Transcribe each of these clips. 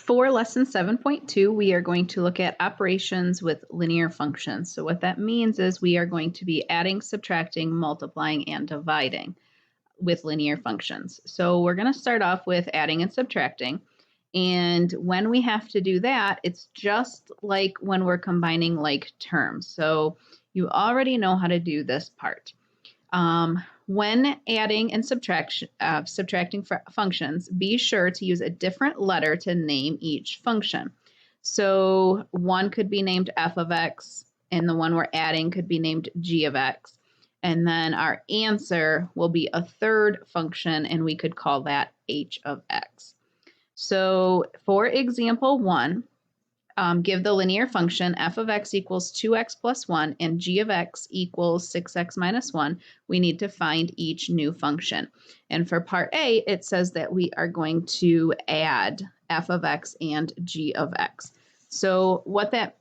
For lesson 7.2, we are going to look at operations with linear functions. So what that means is we are going to be adding, subtracting, multiplying, and dividing with linear functions. So we're going to start off with adding and subtracting. And when we have to do that, it's just like when we're combining like terms. So you already know how to do this part. When adding and subtracting functions, be sure to use a different letter to name each function. So one could be named f of x, and the one we're adding could be named g of x. And then our answer will be a third function, and we could call that h of x. So for example 1, give the linear function f of x equals 2x plus 1 and g of x equals 6x minus 1. We need to find each new function. And for part A, it says that we are going to add f of x and g of x. So what that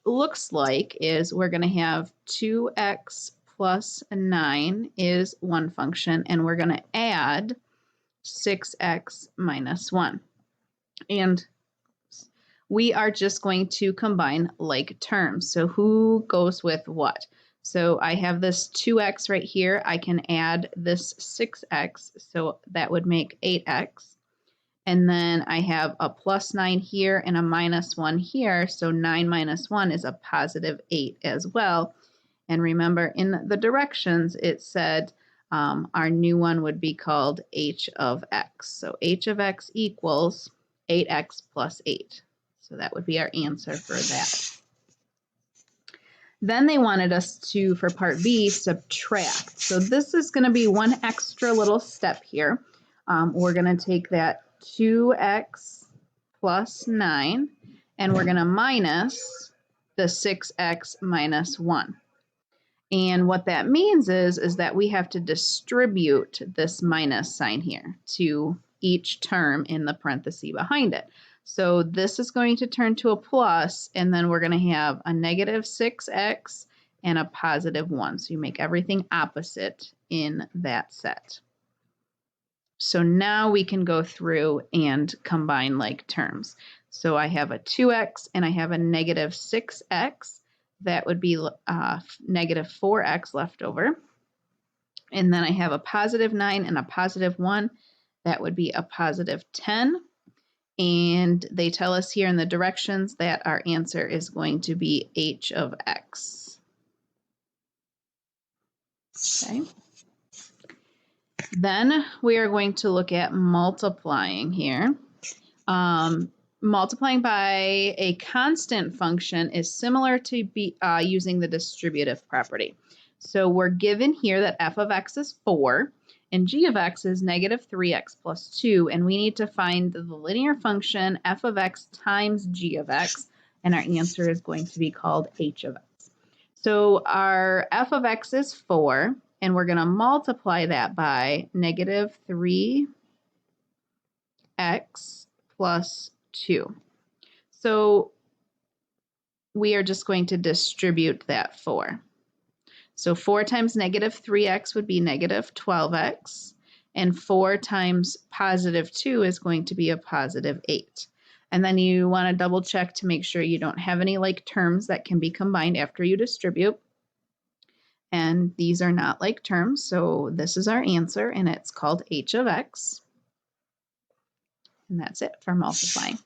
looks like is we're going to have 2x plus 9 is one function, and we're going to add 6x minus 1. And we are just going to combine like terms. So who goes with what? So I have this 2x right here. I can add this 6x, so that would make 8x. And then I have a plus 9 here and a minus 1 here, so 9 minus 1 is a positive 8 as well. And remember, in the directions, it said our new one would be called h of x. So h of x equals 8x plus 8. So that would be our answer for that. Then they wanted us to, for part B, subtract. So this is going to be one extra little step here. We're going to take that 2x plus 9, and we're going to minus the 6x minus 1. And what that means is that we have to distribute this minus sign here to each term in the parenthesis behind it. So this is going to turn to a plus, and then we're going to have a negative 6x and a positive 1. So you make everything opposite in that set. So now we can go through and combine like terms. So I have a 2x and I have a negative 6x. That would be negative 4x left over. And then I have a positive 9 and a positive 1. That would be a positive 10. And they tell us here in the directions that our answer is going to be h of x. Okay. Then we are going to look at multiplying here. Multiplying by a constant function is similar to using the distributive property. So we're given here that f of x is 4. And g of x is negative 3x plus 2, and we need to find the linear function f of x times g of x, and our answer is going to be called h of x. So our f of x is 4, and we're going to multiply that by negative 3x plus 2. So we are just going to distribute that 4. So 4 times negative 3x would be negative 12x, and 4 times positive 2 is going to be a positive 8. And then you want to double check to make sure you don't have any like terms that can be combined after you distribute. And these are not like terms, so this is our answer, and it's called h of x. And that's it for multiplying.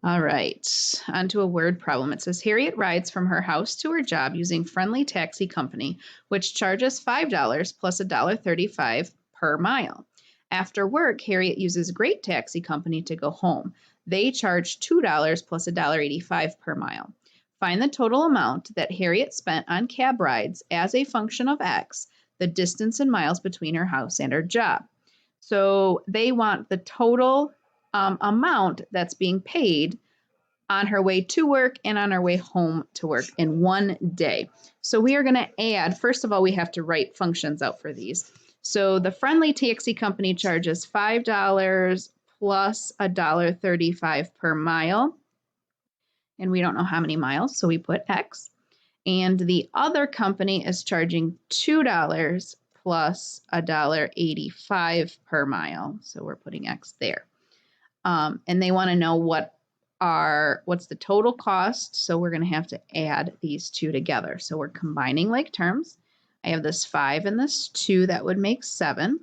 All right, on to a word problem. It says, Harriet rides from her house to her job using Friendly Taxi Company, which charges $5 plus $1.35 per mile. After work, Harriet uses Great Taxi Company to go home. They charge $2 plus $1.85 per mile. Find the total amount that Harriet spent on cab rides as a function of x, the distance in miles between her house and her job. So they want the total amount that's being paid on her way to work and on her way home to work in one day. So we are going to add, first of all, we have to write functions out for these. So the Friendly Taxi Company charges $5 plus $1.35 per mile. And we don't know how many miles, so we put X. And the other company is charging $2 plus $1.85 per mile. So we're putting X there. And they want to know what's the total cost. So we're going to have to add these two together. So we're combining like terms. I have this 5 and this 2, that would make 7.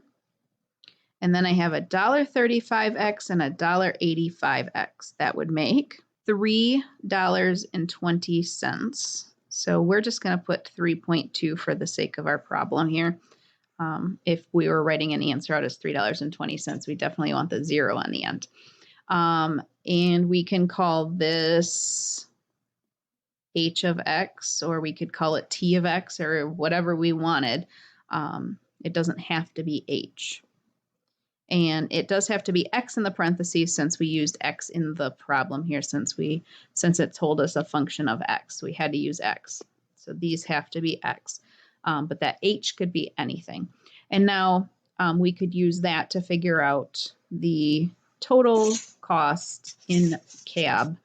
And then I have $1.35x and $1.85x. That would make $3.20. So we're just going to put 3.2 for the sake of our problem here. If we were writing an answer out as $3.20, we definitely want the 0 on the end. And we can call this h of x, or we could call it t of x, or whatever we wanted. It doesn't have to be h. And it does have to be x in the parentheses since we used x in the problem here, since it told us a function of x. We had to use x. So these have to be x. But that h could be anything. And now we could use that to figure out the total cost in cab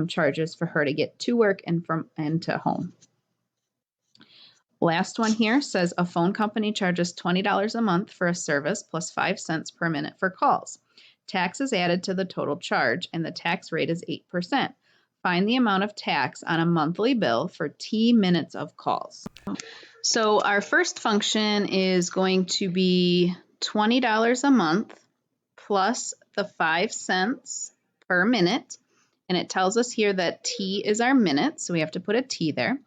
charges for her to get to work and to home. Last one here says a phone company charges $20 a month for a service plus 5 cents per minute for calls. Tax is added to the total charge and the tax rate is 8%. Find the amount of tax on a monthly bill for T minutes of calls. So our first function is going to be $20 a month plus the 5 cents per minute. And it tells us here that T is our minute, so we have to put a T there.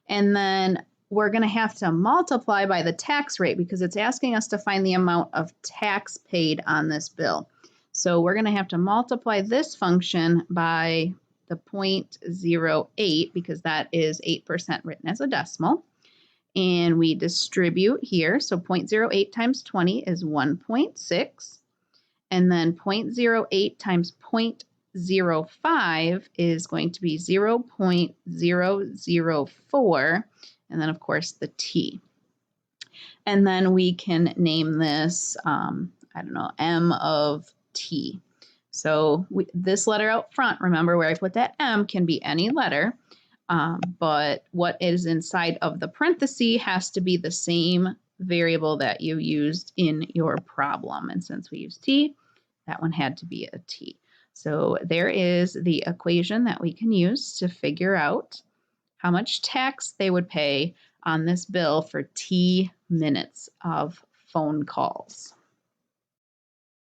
And then we're going to have to multiply by the tax rate because it's asking us to find the amount of tax paid on this bill. So we're going to have to multiply this function by the 0.08 because that is 8% written as a decimal. And we distribute here. So 0.08 times 20 is 1.6. And then 0.08 times 0.05 is going to be 0.004. And then, of course, the T. And then we can name this, I don't know, M of T. So this letter out front, remember where I put that M, can be any letter. But what is inside of the parenthesis has to be the same variable that you used in your problem. And since we used T, that one had to be a T. So there is the equation that we can use to figure out how much tax they would pay on this bill for T minutes of phone calls.